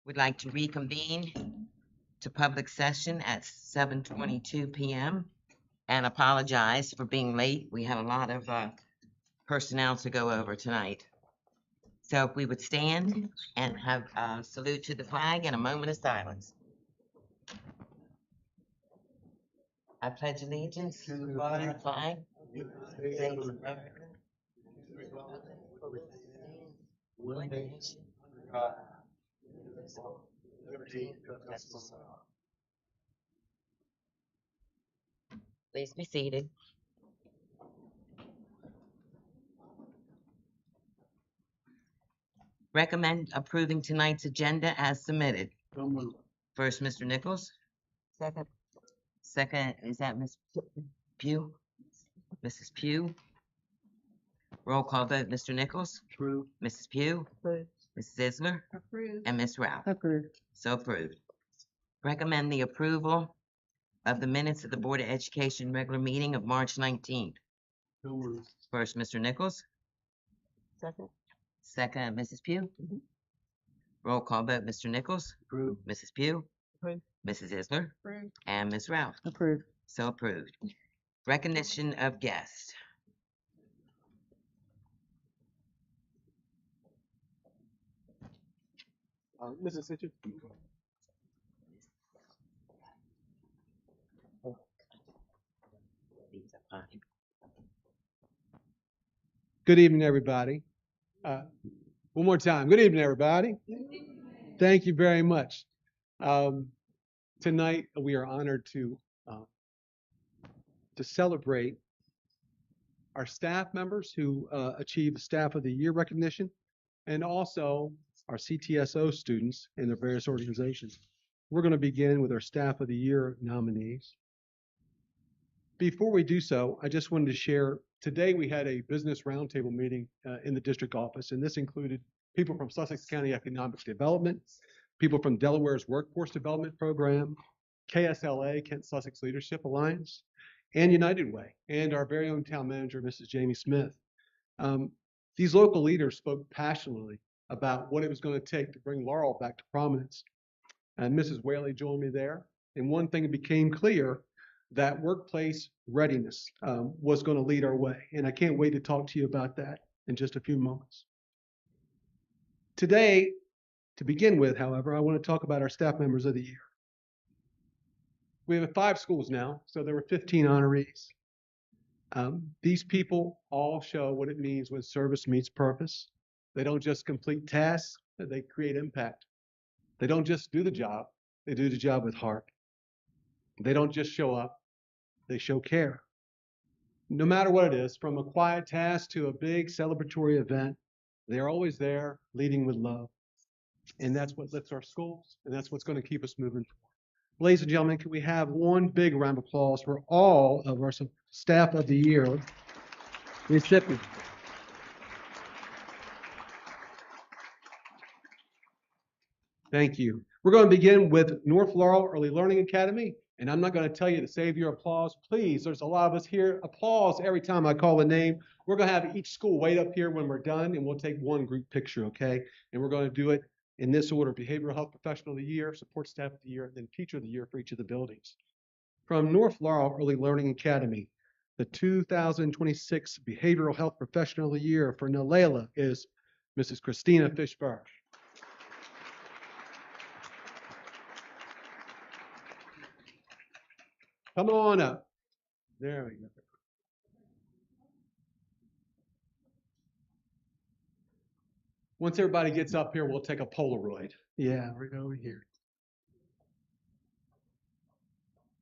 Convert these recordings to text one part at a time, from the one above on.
We'd like to reconvene to public session at 7:22 p.m. and apologize for being late. We had a lot of personnel to go over tonight. So if we would stand and have a salute to the flag and a moment of silence. I pledge allegiance to the flag. One nation, liberty, and justice. Please be seated. Recommend approving tonight's agenda as submitted. First, Mr. Nichols. Second. Second, is that Ms. Pugh? Mrs. Pugh? Roll call vote, Mr. Nichols? Approved. Mrs. Pugh? Approved. Mrs. Isler? Approved. And Ms. Rao? Approved. So approved. Recommend the approval of the minutes of the Board of Education regular meeting of March 19th. First, Mr. Nichols. Second. Second, Mrs. Pugh. Roll call vote, Mr. Nichols. Approved. Mrs. Pugh. Approved. Mrs. Isler. Approved. And Ms. Rao. Approved. So approved. Recognition of guests. Mrs. Hitchens. These are fine. Good evening, everybody. One more time. Good evening, everybody. Thank you very much. Tonight, we are honored to celebrate our staff members who achieved Staff of the Year recognition, and also our CTSO students in their various organizations. We're going to begin with our Staff of the Year nominees. Before we do so, I just wanted to share, today we had a business roundtable meeting in the district office, and this included people from Sussex County Economic Development, people from Delaware's Workforce Development Program, KSLA, Kent Sussex Leadership Alliance, and United Way, and our very own town manager, Mrs. Jamie Smith. These local leaders spoke passionately about what it was going to take to bring Laurel back to prominence. And Mrs. Whaley joined me there, and one thing became clear, that workplace readiness was going to lead our way. And I can't wait to talk to you about that in just a few moments. Today, to begin with, however, I want to talk about our staff members of the year. We have 5 schools now, so there were 15 honorees. These people all show what it means when service meets purpose. They don't just complete tasks, they create impact. They don't just do the job, they do the job with heart. They don't just show up, they show care. No matter what it is, from a quiet task to a big celebratory event, they're always there leading with love. And that's what lifts our schools, and that's what's going to keep us moving forward. Ladies and gentlemen, can we have one big round of applause for all of our Staff of the Year recipients? Thank you. We're going to begin with North Laurel Early Learning Academy. And I'm not going to tell you to save your applause. Please, there's a lot of us here. Applause every time I call a name. We're going to have each school wait up here when we're done, and we'll take one group picture, okay? And we're going to do it in this order: Behavioral Health Professional of the Year, Support Staff of the Year, and then Teacher of the Year for each of the buildings. From North Laurel Early Learning Academy, the 2026 Behavioral Health Professional of the Year for Nalela is Mrs. Christina Fishburne. Come on up. There we go. Once everybody gets up here, we'll take a Polaroid. Yeah, we're over here.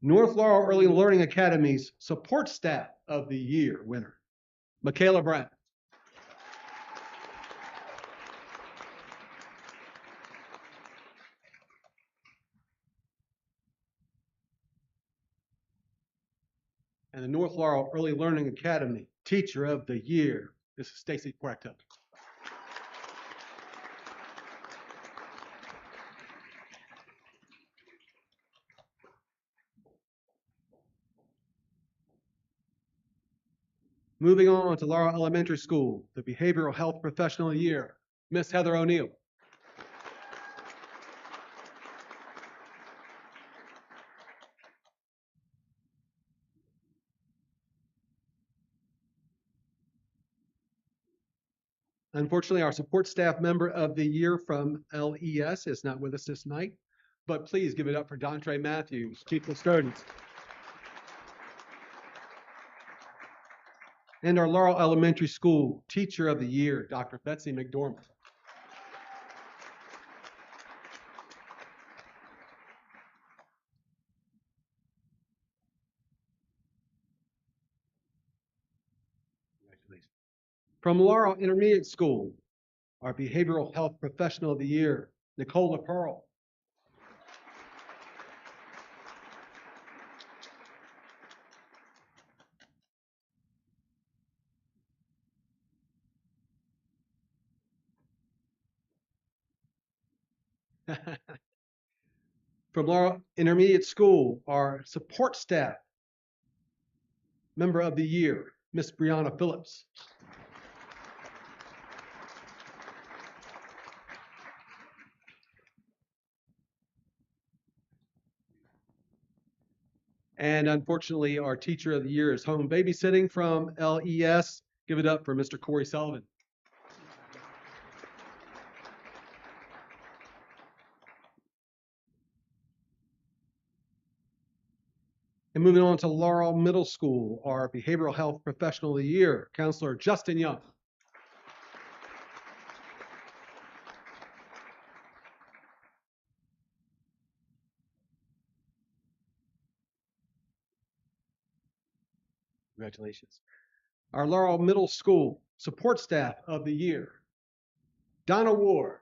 North Laurel Early Learning Academy's Support Staff of the Year winner, Michaela Brown. And the North Laurel Early Learning Academy Teacher of the Year, this is Stacy Puerto. Moving on to Laurel Elementary School, the Behavioral Health Professional of the Year, Miss Heather O'Neill. Unfortunately, our support staff member of the year from LES is not with us this night, but please give it up for Dontre Matthews, Chief Custodian. And our Laurel Elementary School Teacher of the Year, Dr. Betsy McDormand. Congratulations. From Laurel Intermediate School, our Behavioral Health Professional of the Year, Nicola Pearl. From Laurel Intermediate School, our support staff member of the year, Miss Brianna Phillips. And unfortunately, our teacher of the year is home babysitting from LES. Give it up for Mr. Corey Sullivan. And moving on to Laurel Middle School, our Behavioral Health Professional of the Year, Counselor Justin Young. Congratulations. Our Laurel Middle School Support Staff of the Year, Donna Ward.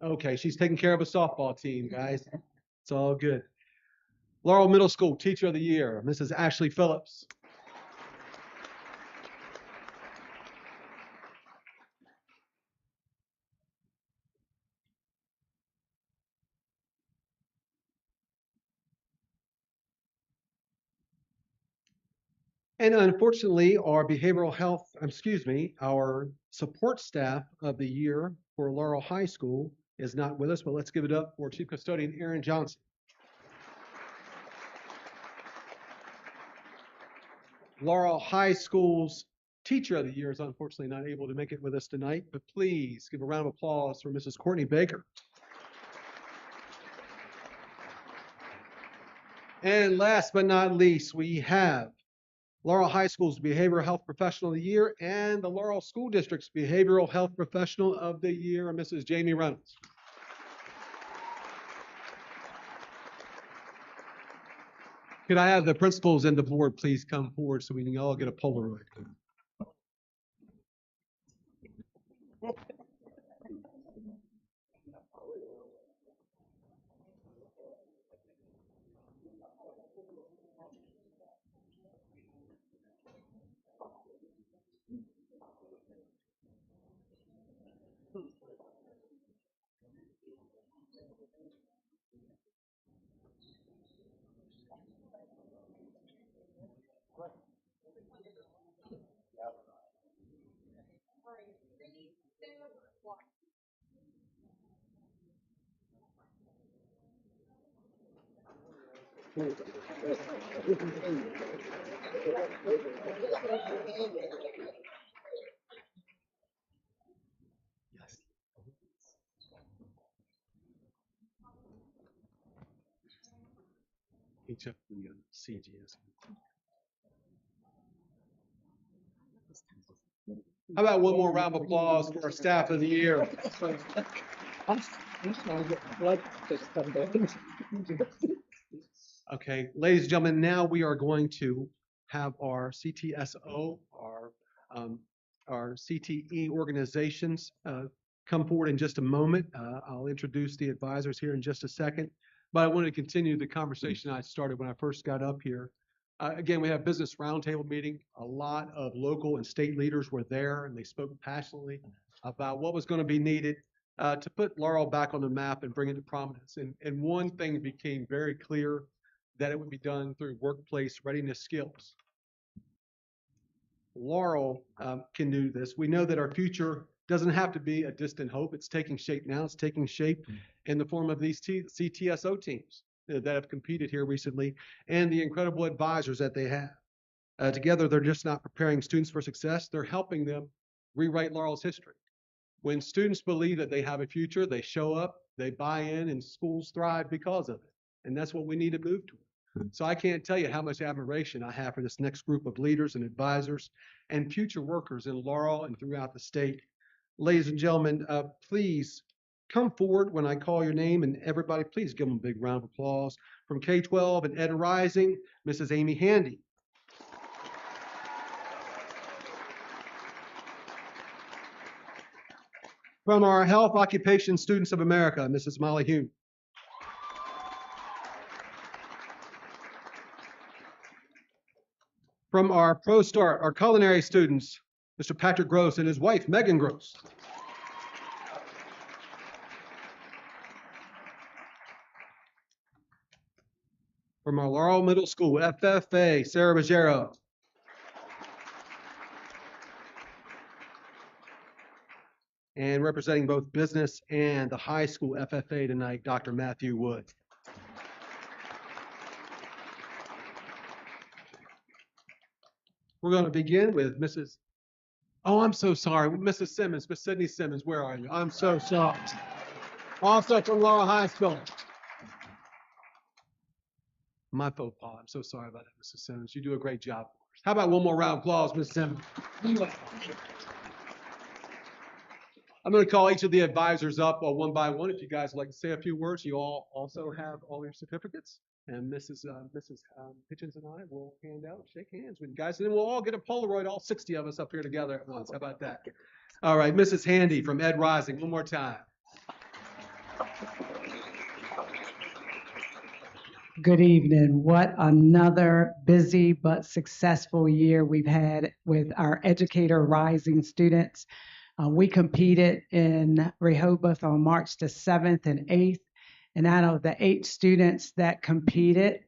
Okay, she's taking care of a softball team, guys. It's all good. Laurel Middle School Teacher of the Year, Mrs. Ashley Phillips. And unfortunately, our our support staff of the year for Laurel High School is not with us, but let's give it up for Chief Custodian Aaron Johnson. Laurel High School's Teacher of the Year is unfortunately not able to make it with us tonight, but please give a round of applause for Mrs. Courtney Baker. And last but not least, we have Laurel High School's Behavioral Health Professional of the Year and the Laurel School District's Behavioral Health Professional of the Year, Mrs. Jamie Reynolds. Could I have the principals and the board please come forward so we can all get a Polaroid? Yes. Each of the CGS. How about one more round of applause for our staff of the year? Okay, ladies and gentlemen, now we are going to have our CTSO, our CTE organizations come forward in just a moment. I'll introduce the advisors here in just a second, but I want to continue the conversation I started when I first got up here. Again, we have business roundtable meeting. A lot of local and state leaders were there, and they spoke passionately about what was going to be needed to put Laurel back on the map and bring it to prominence. And one thing became very clear, that it would be done through workplace readiness skills. Laurel can do this. We know that our future doesn't have to be a distant hope. It's taking shape now. It's taking shape in the form of these CTSO teams. that have competed here recently, and the incredible advisors that they have. Together, they're just not preparing students for success, they're helping them rewrite Laurel's history. When students believe that they have a future, they show up, they buy in, and schools thrive because of it. And that's what we need to move toward. So I can't tell you how much admiration I have for this next group of leaders and advisors and future workers in Laurel and throughout the state. Ladies and gentlemen, please come forward when I call your name, and everybody, please give them a big round of applause. From K-12 and Ed Rising, Mrs. Amy Handy. From our Health Occupation Students of America, Mrs. Molly Hume. From our Pro Start, our culinary students, Mr. Patrick Gross and his wife, Megan Gross. From our Laurel Middle School, FFA, Sarah Ruggiero. And representing both business and the high school FFA tonight, Dr. Matthew Wood. We're going to begin with Mrs. Oh, I'm so sorry, Mrs. Simmons, Miss Sydney Simmons, where are you? I'm so sorry. Also from Laurel High School. My faux pas. I'm so sorry about that, Mrs. Simmons. You do a great job for us. How about one more round of applause, Mrs. Simmons? I'm going to call each of the advisors up one by one. If you guys would like to say a few words, you all also have all your certificates. And Mrs. Hitchens and I will hand out, shake hands with you guys, and then we'll all get a Polaroid, all 60 of us up here together at once. How about that? All right, Mrs. Handy from Ed Rising, one more time. Good evening. What another busy but successful year we've had with our Educator Rising students. We competed in Rehoboth on March the 7th and 8th. And out of the 8 students that competed,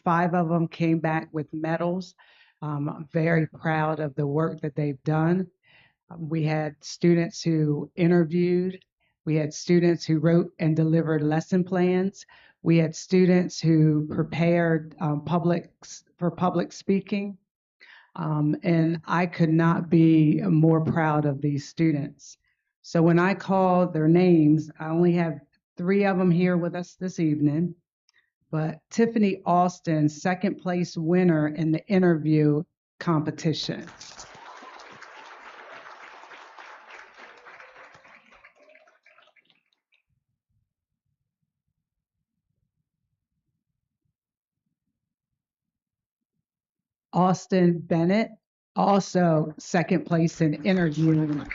5 of them came back with medals. I'm very proud of the work that they've done. We had students who interviewed. We had students who wrote and delivered lesson plans. We had students who prepared for public speaking. And I could not be more proud of these students. So when I call their names, I only have 3 of them here with us this evening. But Tiffany Austin, second place winner in the interview competition. Austin Bennett, also second place in interviewing.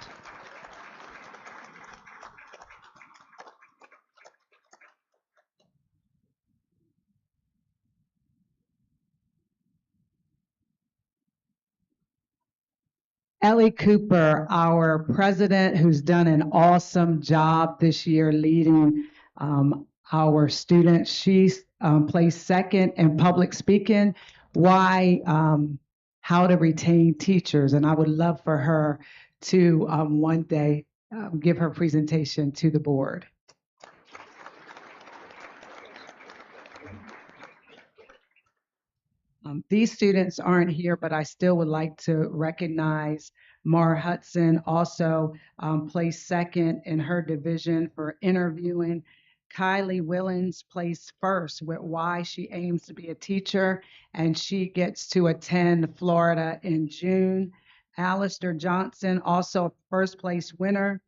Ellie Cooper, our president, who's done an awesome job this year leading our students. She's placed second in public speaking. Why, how to retain teachers. And I would love for her to one day give her presentation to the board. These students aren't here, but I still would like to recognize Mara Hudson, also placed second in her division for interviewing. Kylie Willens placed first with why she aims to be a teacher, and she gets to attend Florida in June. Alistair Johnson, also first place winner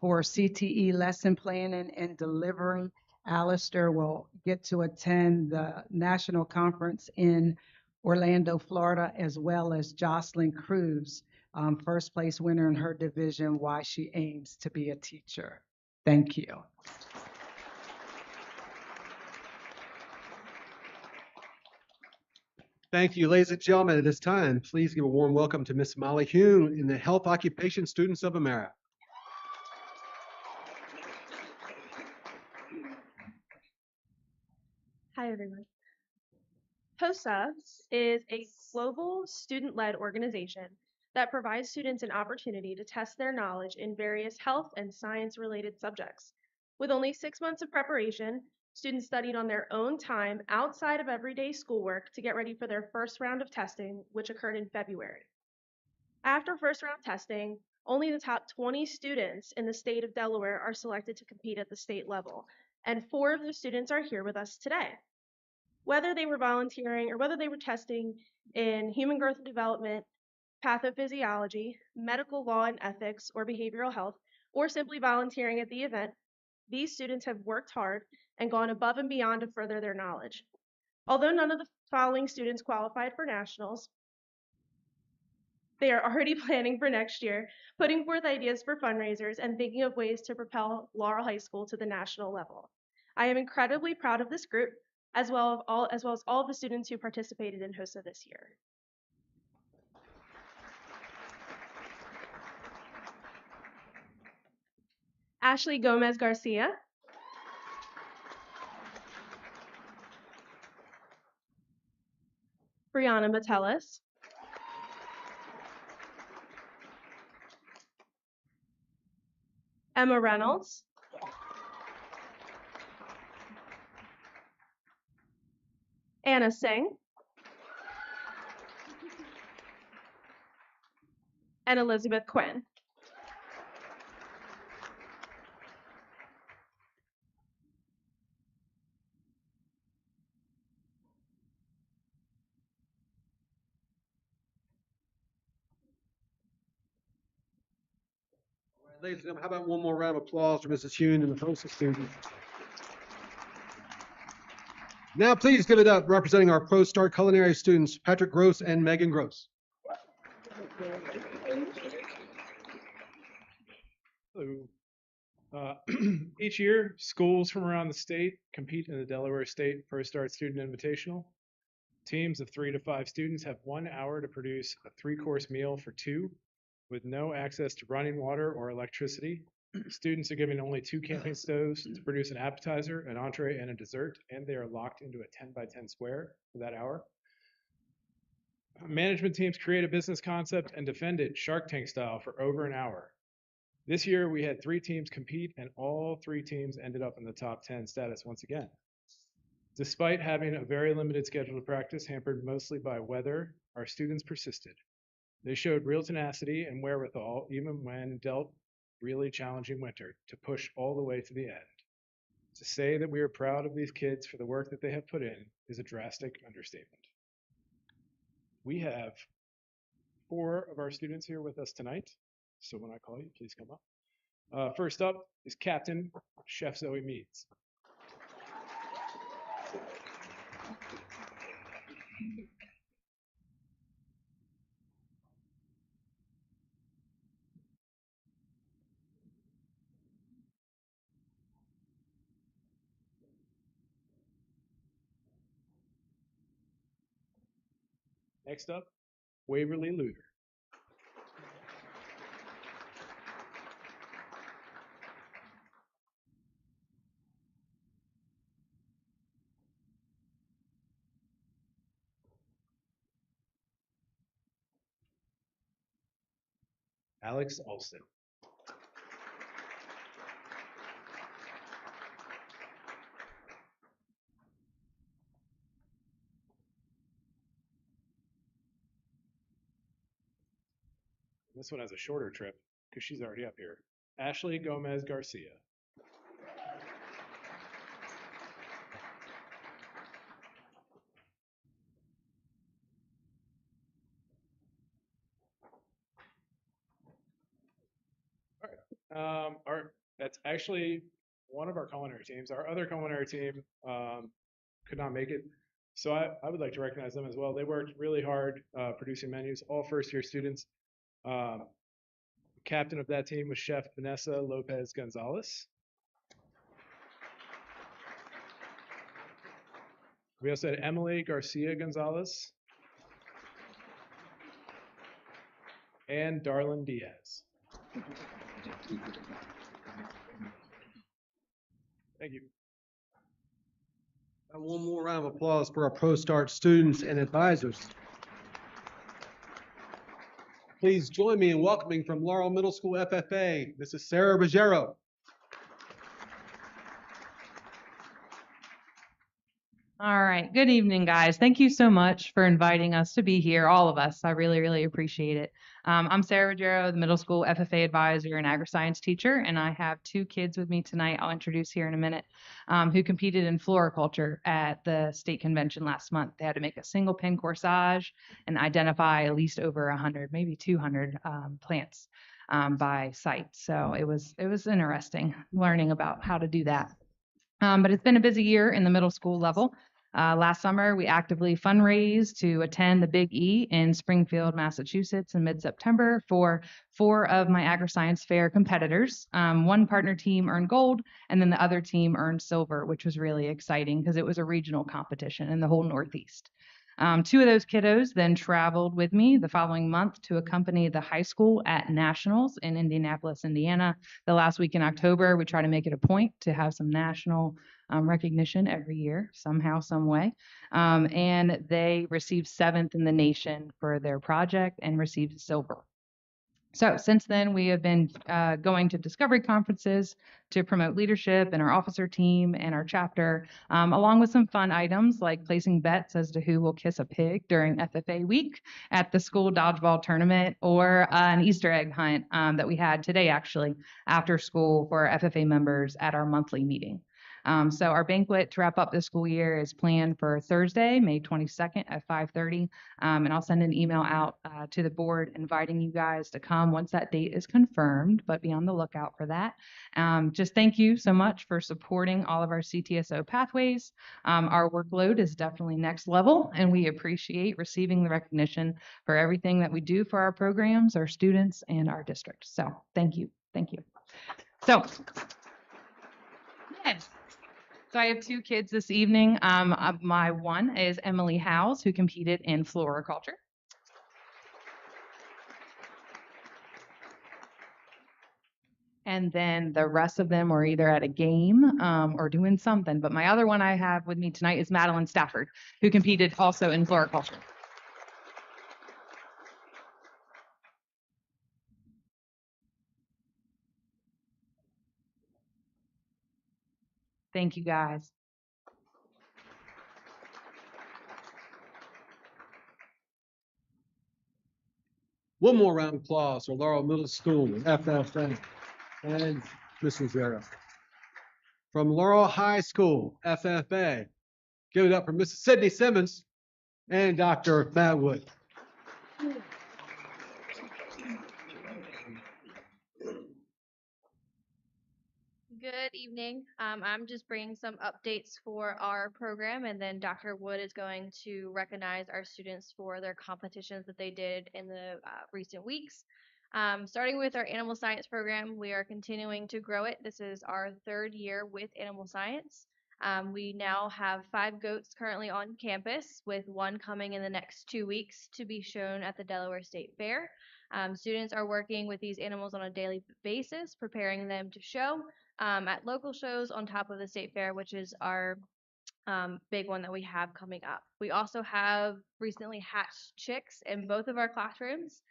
for CTE lesson planning and delivery. Alistair will get to attend the national conference in Orlando, Florida, as well as Jocelyn Cruz, first place winner in her division, why she aims to be a teacher. Thank you. Thank you, ladies and gentlemen. At this time, please give a warm welcome to Miss Molly Hume in the Health Occupation Students of America. Hi, everyone. HOSA is a global student-led organization that provides students an opportunity to test their knowledge in various health and science-related subjects. With only 6 months of preparation, students studied on their own time outside of everyday schoolwork to get ready for their first round of testing, which occurred in February. After first round testing, only the top 20 students in the state of Delaware are selected to compete at the state level, and 4 of the students are here with us today. Whether they were volunteering or whether they were testing in human growth and development, pathophysiology, medical law and ethics, or behavioral health, or simply volunteering at the event, these students have worked hard and gone above and beyond to further their knowledge. Although none of the following students qualified for nationals, they are already planning for next year, putting forth ideas for fundraisers and thinking of ways to propel Laurel High School to the national level. I am incredibly proud of this group, as well as all of the students who participated in HOSA this year. Ashley Gomez Garcia. Brianna Metellus. Emma Reynolds. Anna Singh. And Elizabeth Quinn. Ladies and gentlemen, how about one more round of applause for Mrs. Hune and the HOSA students? Now please give it up representing our Pro Start culinary students, Patrick Gross and Megan Gross. Hello. Each year, schools from around the state compete in the Delaware State Pro Start Student Invitational. Teams of 3 to 5 students have 1 hour to produce a 3-course meal for 2 with no access to running water or electricity. Students are given only 2 camping stoves to produce an appetizer, an entree, and a dessert, and they are locked into a 10 by 10 square for that hour. Management teams create a business concept and defend it Shark Tank style for over an hour. This year, we had 3 teams compete, and all 3 teams ended up in the top 10 status once again. Despite having a very limited schedule of practice, hampered mostly by weather, our students persisted. They showed real tenacity and wherewithal, even when dealt really challenging winter, to push all the way to the end. To say that we are proud of these kids for the work that they have put in is a drastic understatement. We have 4 of our students here with us tonight, so when I call you, please come up. First up is Captain Chef Zoe Meads. Next up, Waverly Luder. Alex Alston. This one has a shorter trip because she's already up here. Ashley Gomez Garcia. All right. That's actually one of our culinary teams. Our other culinary team could not make it. So I would like to recognize them as well. They worked really hard producing menus, all first-year students. Captain of that team was Chef Vanessa Lopez Gonzalez. We also had Emily Garcia Gonzalez and Darlene Diaz. Thank you. And one more round of applause for our Pro Start students and advisors. Please join me in welcoming from Laurel Middle School FFA, Mrs. Sarah Ruggiero. All right. Good evening, guys. Thank you so much for inviting us to be here, all of us. I really, really appreciate it. I'm Sarah Ruggiero, the middle school FFA advisor and agri-science teacher, and I have two kids with me tonight I'll introduce here in a minute, who competed in floriculture at the state convention last month. They had to make a single pin corsage and identify at least over 100, maybe 200 plants by site. So it was interesting learning about how to do that. But it's been a busy year in the middle school level. Last summer, we actively fundraised to attend the Big E in Springfield, Massachusetts in mid-September for 4 of my agri-science fair competitors. One partner team earned gold, and then the other team earned silver, which was really exciting because it was a regional competition in the whole Northeast. 2 of those kiddos then traveled with me the following month to accompany the high school at nationals in Indianapolis, Indiana. The last week in October, we try to make it a point to have some national recognition every year, somehow, some way. And they received 7th in the nation for their project and received silver. So since then, we have been going to discovery conferences to promote leadership in our officer team and our chapter, along with some fun items like placing bets as to who will kiss a pig during FFA week at the school dodgeball tournament, or an Easter egg hunt that we had today, actually, after school for our FFA members at our monthly meeting. So our banquet to wrap up the school year is planned for Thursday, May 22nd at 5:30. And I'll send an email out to the board inviting you guys to come once that date is confirmed, but be on the lookout for that. Just thank you so much for supporting all of our CTSO pathways. Our workload is definitely next level, and we appreciate receiving the recognition for everything that we do for our programs, our students, and our district. So thank you. Thank you. So, yes. So I have 2 kids this evening. My one is Emily Howes, who competed in floriculture. And then the rest of them were either at a game or doing something. But my other one I have with me tonight is Madeline Stafford, who competed also in floriculture. Thank you, guys. One more round of applause for Laurel Middle School, FFA, and Mrs. Ruggiero. From Laurel High School, FFA, give it up for Mrs. Sydney Simmons and Dr. Matt Wood. Good evening. I'm just bringing some updates for our program, and then Dr. Wood is going to recognize our students for their competitions that they did in the recent weeks. Starting with our animal science program, we are continuing to grow it. This is our 3rd year with animal science. We now have 5 goats currently on campus, with 1 coming in the next 2 weeks to be shown at the Delaware State Fair. Students are working with these animals on a daily basis, preparing them to show at local shows on top of the state fair, which is our big one that we have coming up. We also have recently hatched chicks in both of our classrooms,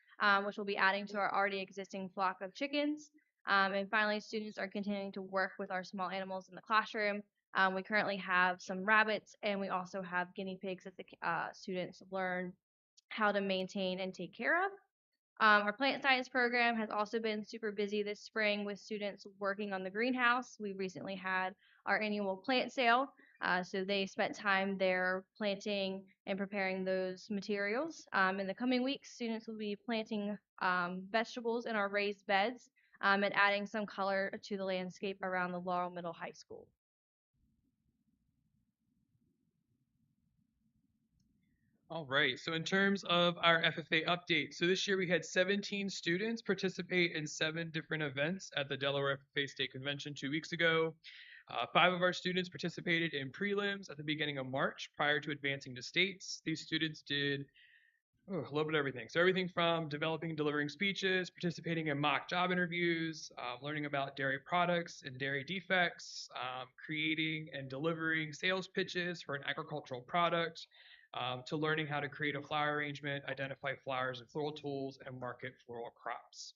which will be adding to our already existing flock of chickens. And finally, students are continuing to work with our small animals in the classroom. We currently have some rabbits, and we also have guinea pigs that the students learn how to maintain and take care of. Our plant science program has also been super busy this spring with students working on the greenhouse. We recently had our annual plant sale, so they spent time there planting and preparing those materials. In the coming weeks, students will be planting vegetables in our raised beds and adding some color to the landscape around the Laurel Middle High School. All right, so in terms of our FFA update, so this year we had 17 students participate in 7 different events at the Delaware FFA State Convention 2 weeks ago. 5 of our students participated in prelims at the beginning of March prior to advancing to states. These students did a little bit of everything. So everything from developing and delivering speeches, participating in mock job interviews, learning about dairy products and dairy defects, creating and delivering sales pitches for an agricultural product, to learning how to create a flower arrangement, identify flowers and floral tools, and market floral crops.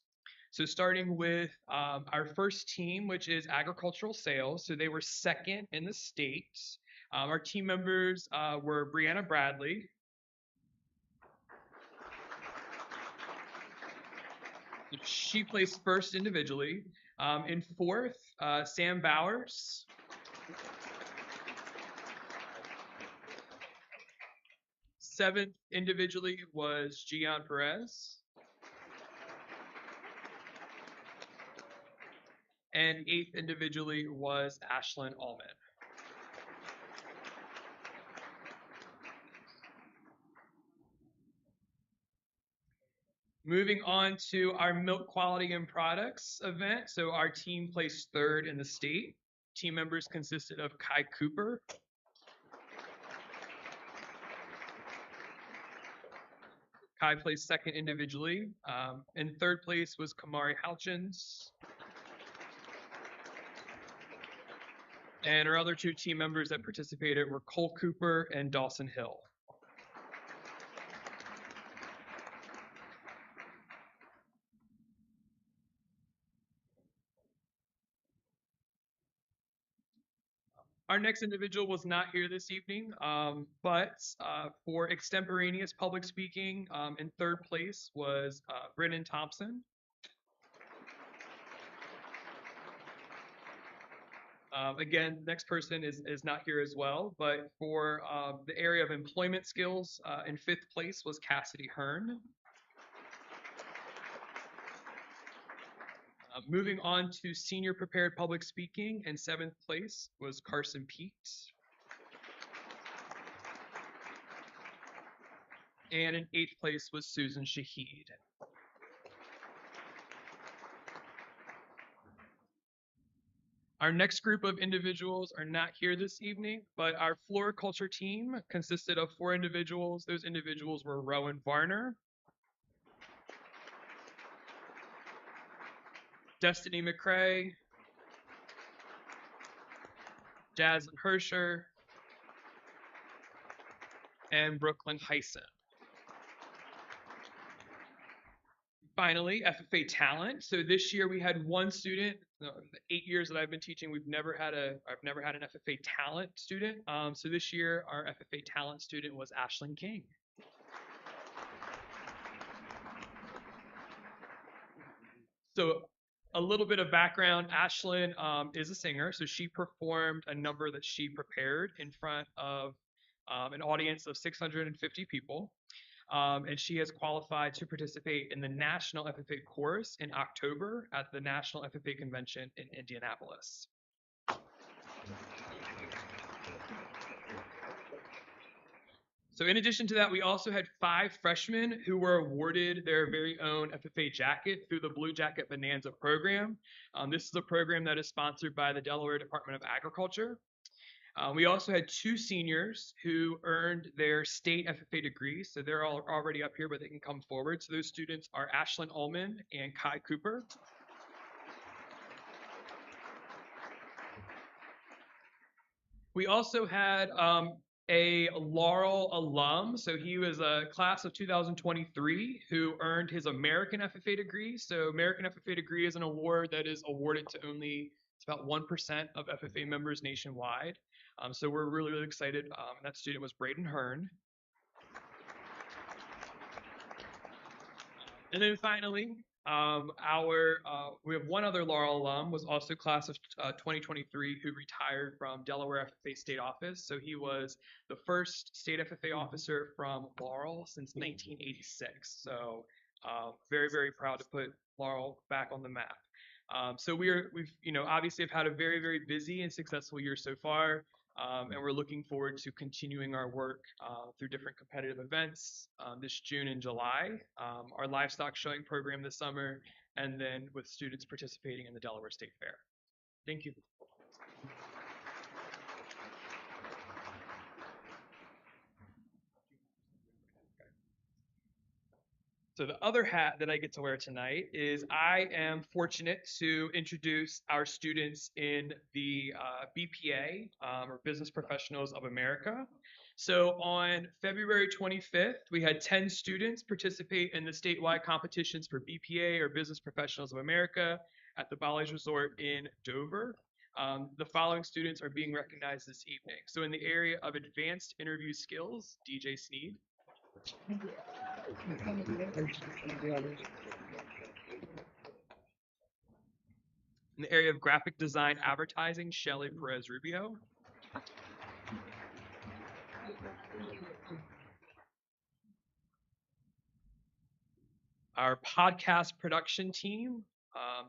So starting with our first team, which is agricultural sales. So they were 2nd in the state. Our team members were Brianna Bradley, she placed first individually. In fourth, Sam Bowers. Seventh individually was Gian Perez. And eighth individually was Ashlyn Allman. Moving on to our milk quality and products event. So our team placed third in the state. Team members consisted of Kai Cooper, Kai placed second individually. In third place was Kamari Halchins. And our other two team members that participated were Cole Cooper and Dawson Hill. Our next individual was not here this evening, but for extemporaneous public speaking, in third place was Brennan Thompson. Again, next person is not here as well, but for the area of employment skills, in fifth place was Cassidy Hearn. Moving on to senior prepared public speaking, in seventh place was Carson Peet. And in eighth place was Susan Shahid. Our next group of individuals are not here this evening, but our floriculture team consisted of 4 individuals. Those individuals were Rowan Varner, Destiny McCrae, Jasmine Hersher, and Brooklyn Hyson. Finally, FFA talent. So this year we had one student. The 8 years that I've been teaching, I've never had an FFA talent student. So this year our FFA talent student was Ashlyn King. So a little bit of background, Ashlyn is a singer, so she performed a number that she prepared in front of an audience of 650 people. And she has qualified to participate in the National FFA Chorus in October at the National FFA Convention in Indianapolis. So in addition to that, we also had 5 freshmen who were awarded their very own FFA jacket through the Blue Jacket Bonanza program. This is a program that is sponsored by the Delaware Department of Agriculture. We also had 2 seniors who earned their state FFA degrees. So they're all already up here, but they can come forward. So those students are Ashlyn Ullman and Kai Cooper. We also had a Laurel alum. So he was a class of 2023 who earned his American FFA degree. So American FFA degree is an award that is awarded to only, it's about 1% of FFA members nationwide. So we're really, really excited. That student was Braden Hearn. And then finally, we have one other Laurel alum, was also class of 2023 who retired from Delaware FFA State Office. So he was the first state FFA officer from Laurel since 1986. So very, very proud to put Laurel back on the map. So we've obviously have had a very, very busy and successful year so far. And we're looking forward to continuing our work through different competitive events this June and July, our livestock showing program this summer, and then with students participating in the Delaware State Fair. Thank you. So the other hat that I get to wear tonight is I am fortunate to introduce our students in the BPA, or Business Professionals of America. So on February 25th, we had 10 students participate in the statewide competitions for BPA, or Business Professionals of America, at the Bollies Resort in Dover. The following students are being recognized this evening. So in the area of advanced interview skills, DJ Sneed. In the area of graphic design advertising, Shelly Perez Rubio. Our podcast production team,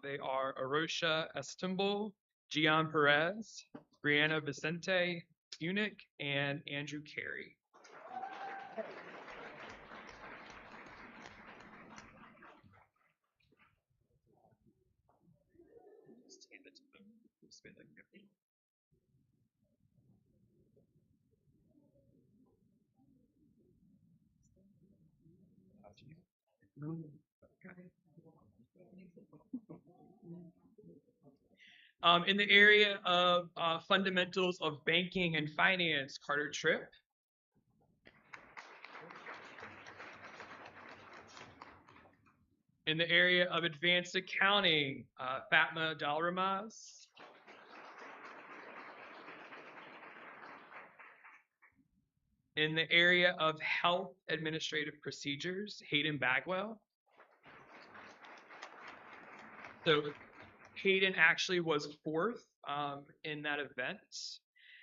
they are Arosha Estimbo, Gian Perez, Brianna Vicente Unic, and Andrew Carey. In the area of fundamentals of banking and finance, Carter Tripp. In the area of advanced accounting, Fatma Dalramaz. In the area of health administrative procedures, Hayden Bagwell. So Hayden actually was fourth in that event.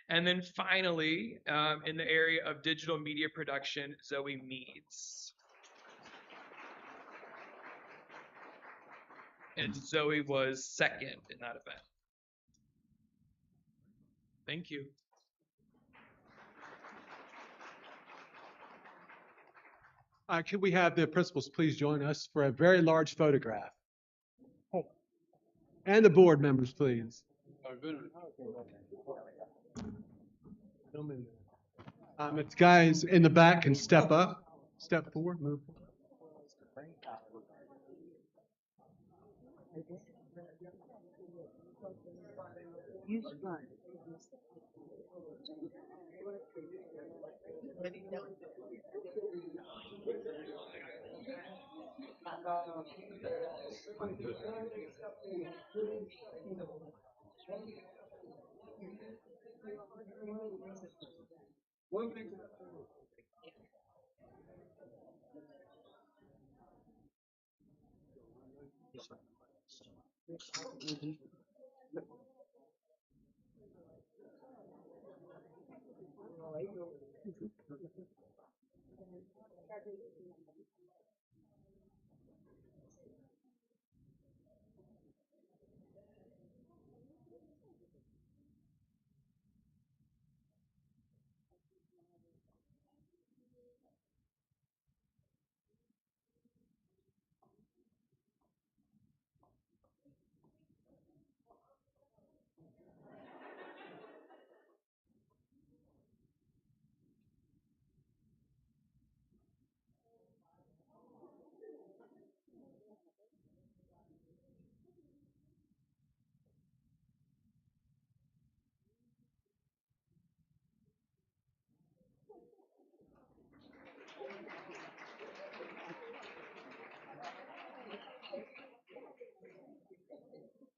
And then finally, in the area of digital media production, Zoe Meads. And Zoe was second in that event. Thank you. Could we have the principals please join us for a very large photograph? And the board members, please. If guys in the back can step up, step forward, move forward.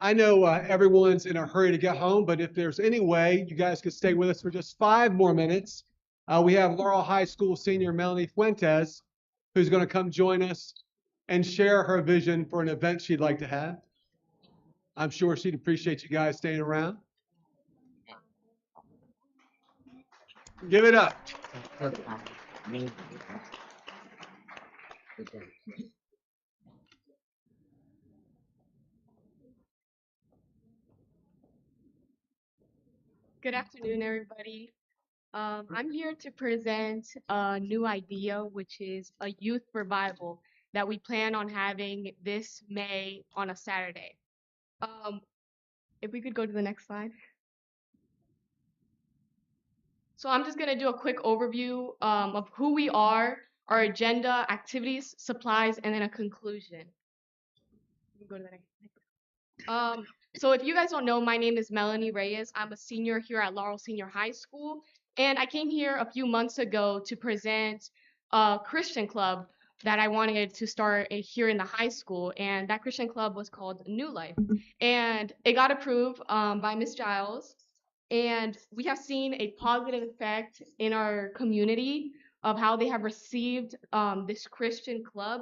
I know everyone's in a hurry to get home, but if there's any way you guys could stay with us for just 5 more minutes, we have Laurel High School senior Melanie Fuentes, who's going to come join us and share her vision for an event she'd like to have. I'm sure she'd appreciate you guys staying around. Give it up. Good afternoon, everybody. I'm here to present a new idea, which is a youth revival that we plan on having this May on a Saturday. If we could go to the next slide. So I'm just going to do a quick overview of who we are, our agenda, activities, supplies, and then a conclusion. Go to the next slide. So if you guys don't know, my name is Melanie Reyes. I'm a senior here at Laurel Senior High School. And I came here a few months ago to present a Christian club that I wanted to start here in the high school, and that Christian club was called New Life, and it got approved by Miss Giles, and we have seen a positive effect in our community of how they have received this Christian club.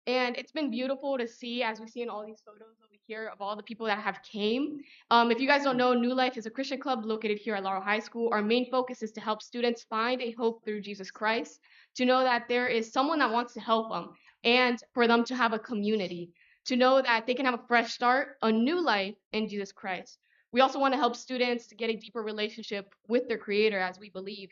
And it's been beautiful to see, as we see in all these photos over here, of all the people that have came. If you guys don't know, New Life is a Christian club located here at Laurel High School. Our main focus is to help students find a hope through Jesus Christ, to know that there is someone that wants to help them, and for them to have a community, to know that they can have a fresh start, a new life in Jesus Christ. We also want to help students to get a deeper relationship with their Creator, as we believe.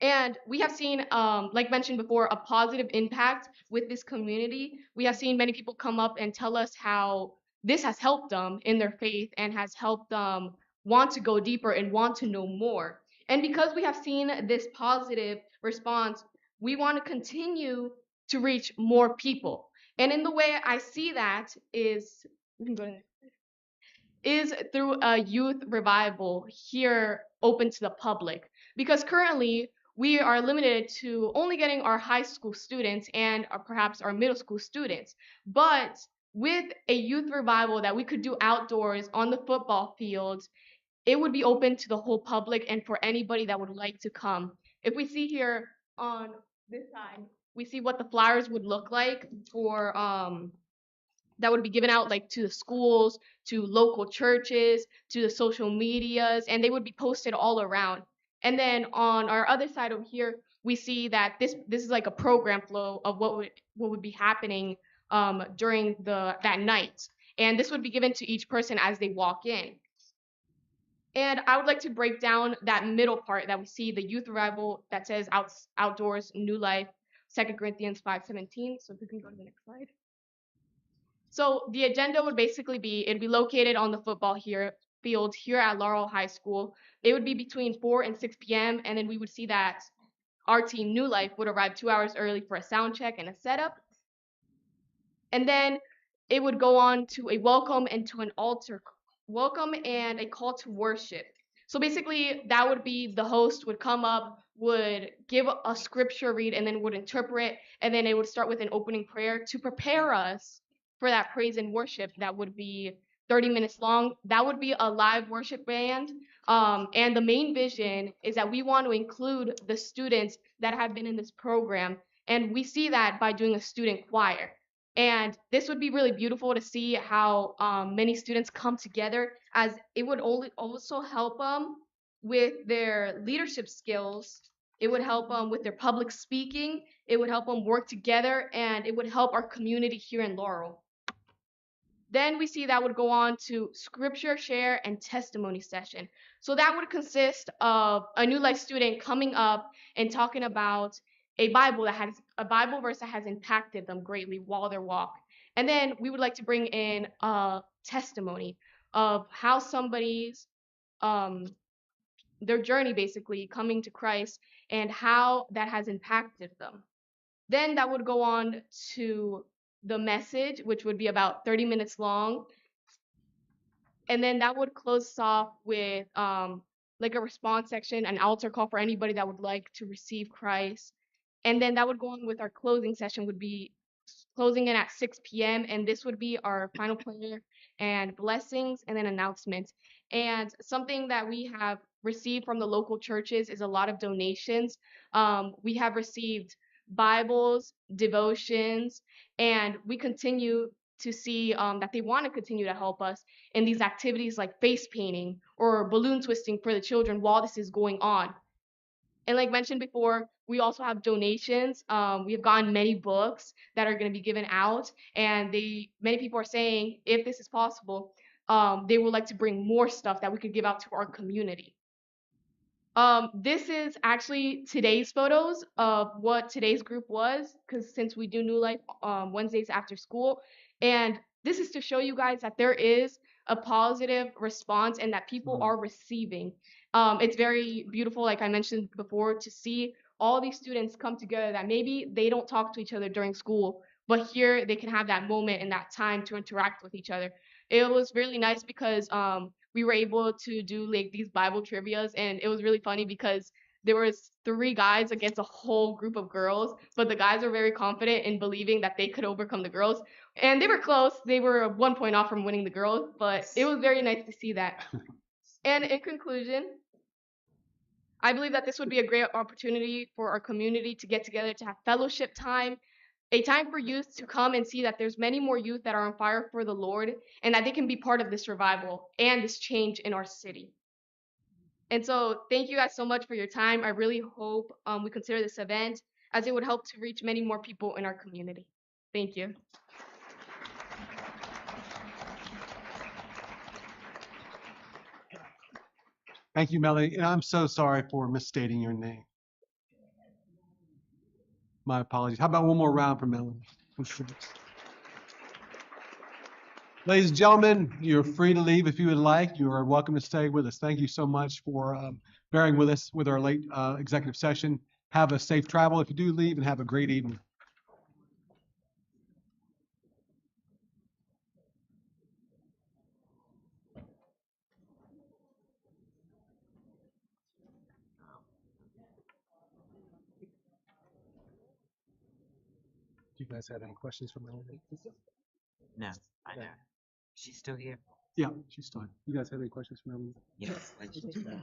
And we have seen, like mentioned before, a positive impact with this community. We have seen many people come up and tell us how this has helped them in their faith and has helped them want to go deeper and want to know more. And because we have seen this positive response, we want to continue to reach more people. And in the way I see that is, we can go to the next slide, is through a youth revival here open to the public. Because currently we are limited to only getting our high school students and perhaps our middle school students. But with a youth revival that we could do outdoors on the football field, it would be open to the whole public and for anybody that would like to come. If we see here on this side, we see what the flyers would look like for that would be given out like to the schools, to local churches, to the social medias, and they would be posted all around. And then on our other side over here, we see that this is like a program flow of what would be happening during that night. And this would be given to each person as they walk in. And I would like to break down that middle part that we see, the youth revival that says outdoors, new life, 2 Corinthians 5:17. So if we can go to the next slide. So the agenda would basically be, it'd be located on the football field here at Laurel High School. It would be between 4 and 6 p.m. And then we would see that our team, New Life, would arrive 2 hours early for a sound check and a setup. And then it would go on to a welcome and to an altar, welcome and a call to worship. So basically, that would be the host would come up, would give a scripture read, and then would interpret, and then it would start with an opening prayer to prepare us for that praise and worship that would be 30 minutes long. That would be a live worship band. And the main vision is that we want to include the students that have been in this program. And we see that by doing a student choir. And this would be really beautiful to see how many students come together, as it would also help them with their leadership skills. It would help them with their public speaking. It would help them work together, and it would help our community here in Laurel. Then we see that would go on to scripture share and testimony session. So that would consist of a New Life student coming up and talking about a Bible verse that has impacted them greatly while they're walk. And then we would like to bring in a testimony of how somebody's their journey basically coming to Christ and how that has impacted them. Then that would go on to the message, which would be about 30 minutes long. And then that would close us off with like a response section, an altar call for anybody that would like to receive Christ. And then that would go on with our closing session, would be closing in at 6 p.m. And this would be our final prayer and blessings and then announcements. And something that we have received from the local churches is a lot of donations. We have received Bibles, devotions, and we continue to see that they want to continue to help us in these activities like face painting or balloon twisting for the children while this is going on. And like mentioned before, we also have donations. We have gotten many books that are going to be given out, and many people are saying if this is possible, they would like to bring more stuff that we could give out to our community. This is actually today's photos of what today's group was, because since we do New Life Wednesdays after school, and this is to show you guys that there is a positive response and that people are receiving. It's very beautiful, like I mentioned before, to see all these students come together that maybe they don't talk to each other during school, but here they can have that moment and that time to interact with each other. It was really nice because we were able to do like these Bible trivias, and it was really funny because there was 3 guys against a whole group of girls, but the guys were very confident in believing that they could overcome the girls. And they were close. They were 1 point off from winning the girls, but it was very nice to see that. And in conclusion, I believe that this would be a great opportunity for our community to get together, to have fellowship time, a time for youth to come and see that there's many more youth that are on fire for the Lord and that they can be part of this revival and this change in our city. And so thank you guys so much for your time. I really hope we consider this event as it would help to reach many more people in our community. Thank you. Thank you, Melanie. And I'm so sorry for misstating your name. My apologies. How about one more round for Melanie? Ladies and gentlemen, you're free to leave if you would like. You are welcome to stay with us. Thank you so much for bearing with us with our late executive session. Have a safe travel if you do leave, and have a great evening. Do you guys have any questions for Melanie? No, I know. She's still here? Yeah, she's still here. You guys have any questions for Melanie? Yes. when she's done.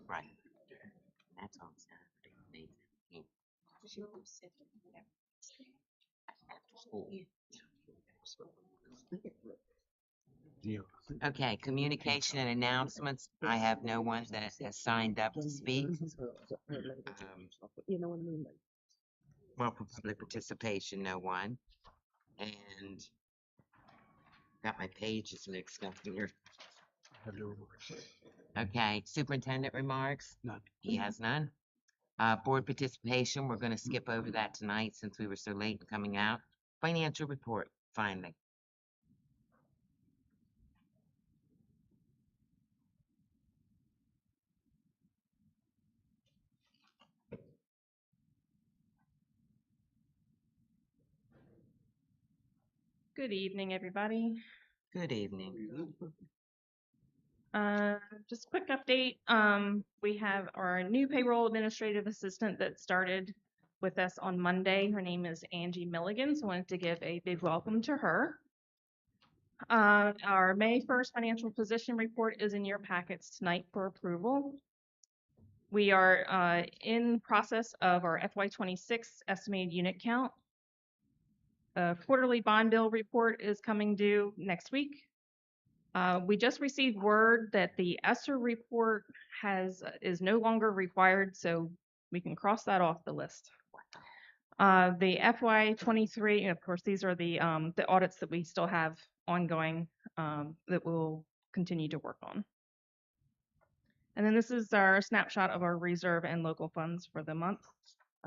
Right. That's on Saturday. After school. Deal. Okay, communication and announcements. I have no one that has signed up to speak. Well, for public participation, no one. And got my pages mixed up here. Have no remarks. Okay, superintendent remarks? None. He has none. Board participation, we're gonna skip over that tonight since we were so late in coming out. Financial report, finally. Good evening, everybody. Good evening. Just a quick update. We have our new payroll administrative assistant that started with us on Monday. Her name is Angie Milligan, so I wanted to give a big welcome to her. Our May 1st financial position report is in your packets tonight for approval. We are in process of our FY26 estimated unit count. A quarterly bond bill report is coming due next week. We just received word that the ESSER report is no longer required, so we can cross that off the list. The FY23, and of course, these are the audits that we still have ongoing that we'll continue to work on. And then this is our snapshot of our reserve and local funds for the month,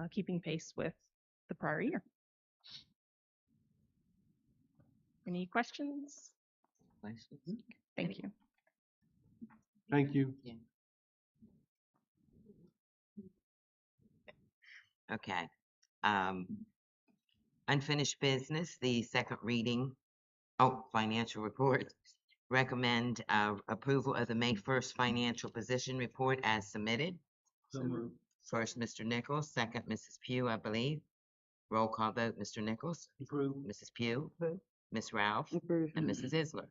keeping pace with the prior year. Any questions? Questions? Thank you. Thank you. Yeah. Okay. Unfinished business, the second reading. Oh, financial report. Recommend approval of the May 1st financial position report as submitted. So moved. First, Mr. Nichols, second, Mrs. Pugh, I believe. Roll call vote, Mr. Nichols, Approved. Mrs. Pugh, Approved. Ms. Ralph, Approved. and Mrs. Isler.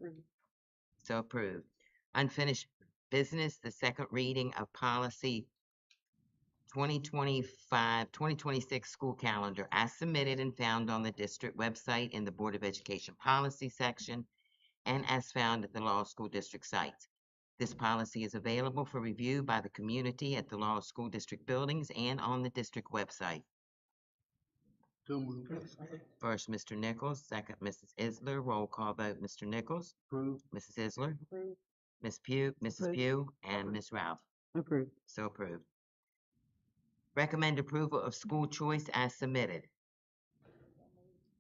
So approved. Unfinished business, the second reading of policy 2025-2026 school calendar as submitted and found on the district website in the Board of Education policy section and as found at the Law School District sites. This policy is available for review by the community at the Law School District buildings and on the district website. So moved. First, Mr. Nichols, second, Mrs. Isler. Roll call vote, Mr. Nichols, Approved. Mrs. Isler, Approved. Ms. Pugh, Mrs. Approved. Pugh, and Ms. Ralph. Approved. So approved. Recommend approval of school choice as submitted.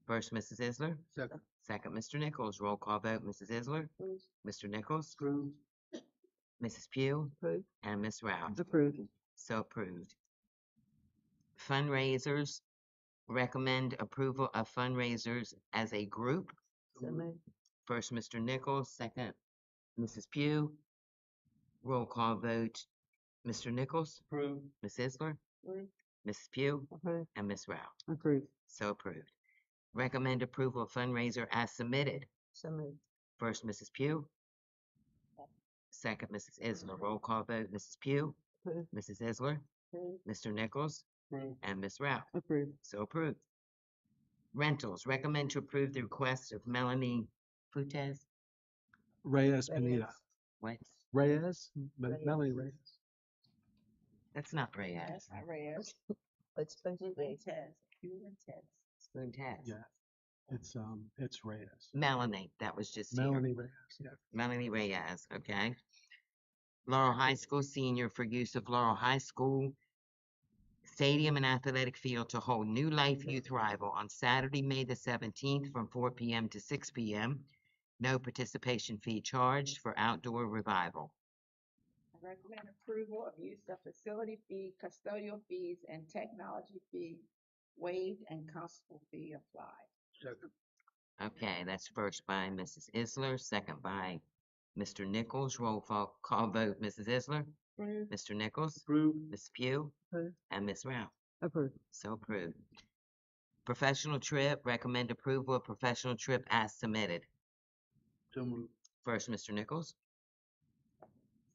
First, Mrs. Isler. Second. Second, Mr. Nichols. Roll call vote, Mrs. Isler, Approved. Mr. Nichols, Approved. Mrs. Pugh, Approved. and Ms. Ralph. Approved. So approved. Fundraisers. Recommend approval of fundraisers as a group. So moved. First, Mr. Nichols, second, Mrs. Pugh. Roll call vote. Mr. Nichols? Approve. Ms. Isler? Approve. Mrs. Pugh? Approve. And Ms. Rao? Approve. So approved. Recommend approval of fundraiser as submitted. So moved. First, Mrs. Pugh. Second, Mrs. Isler. Roll call vote. Mrs. Pugh? Approve. Mrs. Isler? Approve. Mr. Nichols? Approve. And Ms. Rao? Approve. So approved. Rentals. Recommend to approve the request of Melanie Futes. Reyes Pineda. What? Reyes, Melanie Reyes. That's not Reyes. That's not Reyes. It's Spoon Taz. Yeah, it's Reyes. Melanie. That was just here. Melanie Reyes, yeah. Melanie Reyes, okay. Laurel High School senior for use of Laurel High School Stadium and Athletic Field to hold New Life Youth Rival on Saturday, May the 17th from 4 p.m. to 6 p.m. No participation fee charged for outdoor revival. I recommend approval of use of facility fee, custodial fees, and technology fee waived and constable fee applied. Okay, that's first by Mrs. Isler, second by Mr. Nichols. Roll call vote. Mrs. Isler? Approve. Mr. Nichols? Approve. Ms. Pugh? Approve. And Ms. Rao? Approve. So approved. Professional trip. Recommend approval of professional trip as submitted. So moved. First, Mr. Nichols.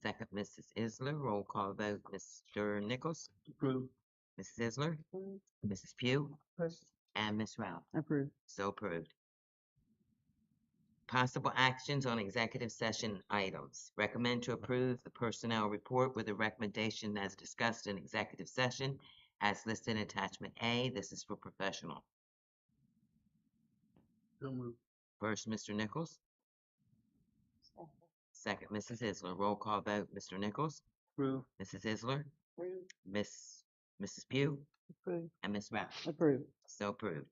Second, Mrs. Isler. Roll call vote. Mr. Nichols? Approve. Mrs. Isler? Approve. Mrs. Pugh? Approve. And Ms. Rao? Approve. So approved. Possible actions on executive session items. Recommend to approve the personnel report with a recommendation as discussed in executive session as listed in attachment A. This is for professional. So moved. First, Mr. Nichols. Second, Mrs. Isler. Roll call vote. Mr. Nichols? Approve. Mrs. Isler? Approve. Mrs. Pugh? Approve. And Ms. Rao? Approve. So approved.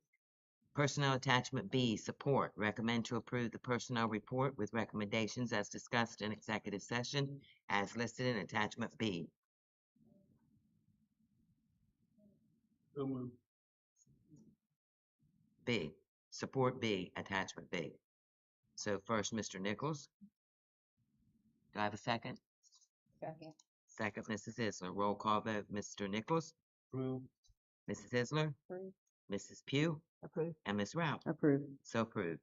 Personnel attachment B, support. Recommend to approve the personnel report with recommendations as discussed in executive session as listed in attachment B. So moved. B, support B, attachment B. So first, Mr. Nichols. Do I have a second? Second. Second, Mrs. Isler. Roll call vote. Mr. Nichols? Approve. Mrs. Isler? Approve. Mrs. Pugh? Approve. And Ms. Rao? Approve. So approved.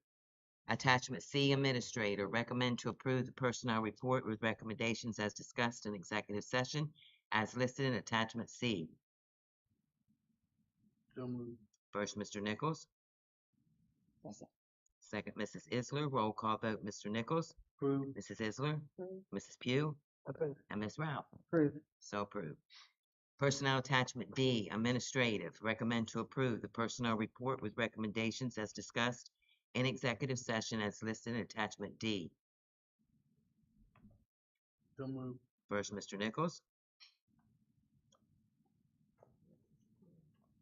Attachment C, administrator. Recommend to approve the personnel report with recommendations as discussed in executive session as listed in attachment C. So moved. First, Mr. Nichols. Second. Second, Mrs. Isler. Roll call vote. Mr. Nichols? Approve. Mrs. Isler? Approve. Mrs. Pugh? Approve. And Ms. Rao? Approve. So approved. Personnel attachment D, administrative. Recommend to approve the personnel report with recommendations as discussed in executive session as listed in attachment D. So moved. First, Mr. Nichols.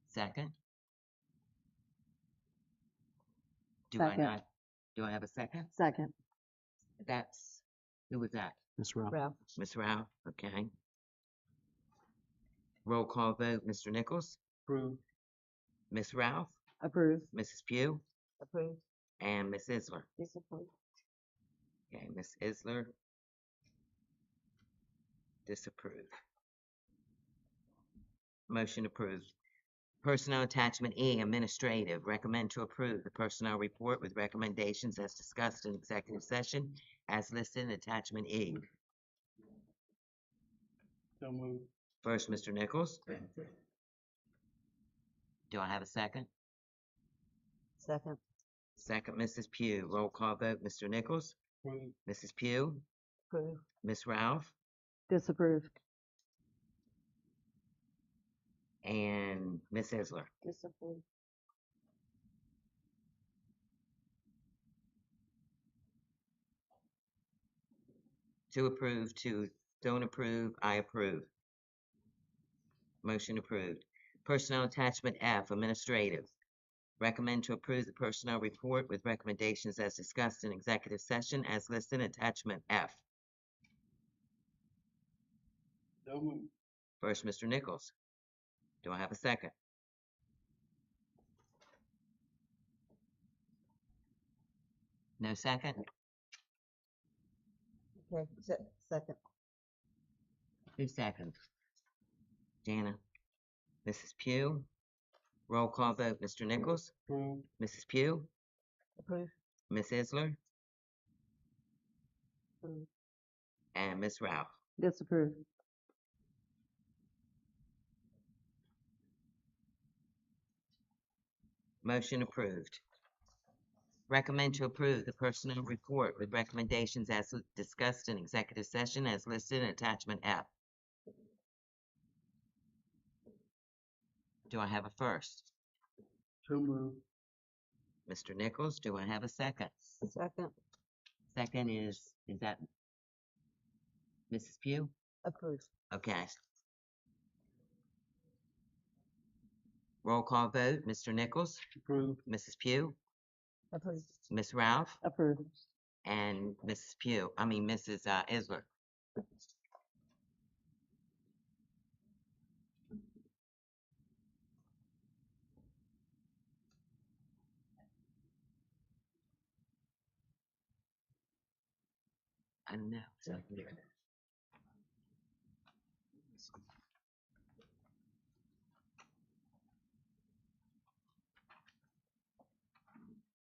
Second. Do I Second. not? Do I have a second? Second. Who was that? Ms. Rao. Ralph. Ms. Rao, okay. Roll call vote. Mr. Nichols, Approve. Ms. Ralph, Approve. Mrs. Pugh, Approve. and Ms. Isler. Disapprove. Okay, Ms. Isler. Disapprove. Motion approved. Personnel attachment E, administrative. Recommend to approve the personnel report with recommendations as discussed in executive session as listed in attachment E. So moved. First, Mr. Nichols. Do I have a second? Second. Second, Mrs. Pugh. Roll call vote. Mr. Nichols, Approve. Mrs. Pugh, Approve. Ms. Ralph, Disapprove. and Ms. Isler. Disapprove. Two approve, two don't approve, I approve. Motion approved. Personnel attachment F, administrative. Recommend to approve the personnel report with recommendations as discussed in executive session as listed in attachment F. So moved. First, Mr. Nichols. Do I have a second? No second? Okay, second. Who seconds? Jana. Mrs. Pugh. Roll call vote, Mr. Nichols, Approved. Mrs. Pugh, Approve. Miss Isler, Approve. and Miss Ralph. Disapprove. Motion approved. Recommend to approve the personnel report with recommendations as discussed in executive session as listed in attachment F. Do I have a first? So moved. Mr. Nichols, do I have a second? Second. Second is that Mrs. Pugh? Approve. Okay. Roll call vote, Mr. Nichols, Approved. Mrs. Pugh, Approve. Miss Ralph, Approve. and Mrs. Isler. I don't know. So weird.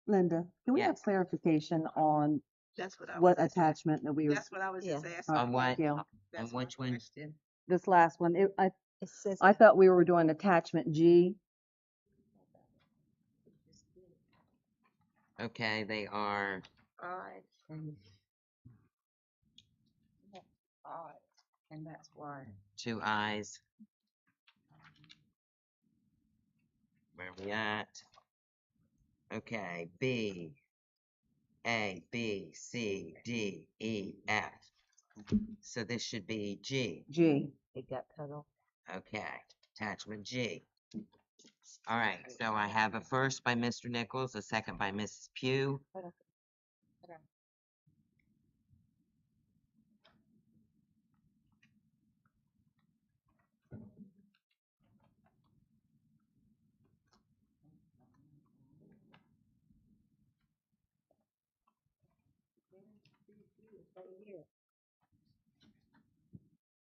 Linda, can we have Yes. clarification on That's what I was. what just asking. attachment that we were, That's what I was just Yeah. asking. On what? thank you. On That's which my one? question. This last one, It says. I thought we were doing attachment G. Okay, they are Odd and odd, and that's why. two eyes. Where we at? Okay, B, A, B, C, D, E, F. So this should be G. G. It got cut off. Okay, attachment G. All right, so I have a first by Mr. Nichols, a second by Mrs. Pugh.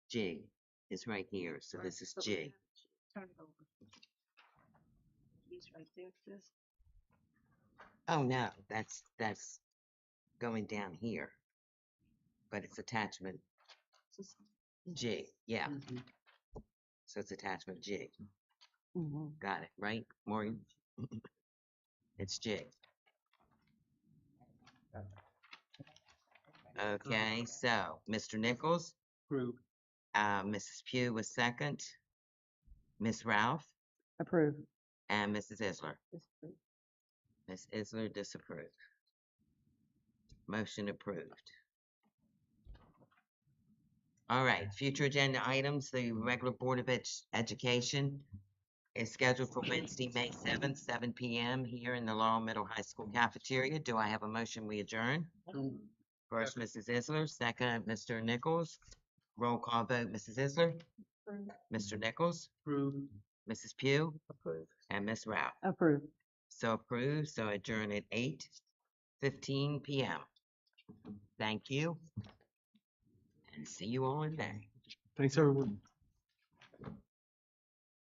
G is right here, so this is G. Turn it over. He's right there, sis. Oh no, that's going down here. But it's attachment G, yeah. So it's attachment G. Got it, right, Morgan? It's G. Okay, so Mr. Nichols, Approved. Mrs. Pugh was second, Miss Ralph, Approve. and Mrs. Isler. Miss Isler disapproved. Motion approved. All right, future agenda items, the regular Board of Education is scheduled for Wednesday, May 7th, 7 p.m. here in the Laurel Middle High School cafeteria. Do I have a motion we adjourn? First, Mrs. Isler, second, Mr. Nichols. Roll call vote, Mrs. Isler, Mr. Nichols, Approved. Mrs. Pugh, Approve. and Miss Rao. Approve. So approved, so adjourn at 8:15 p.m. Thank you, and see you all in May. Thanks, everyone.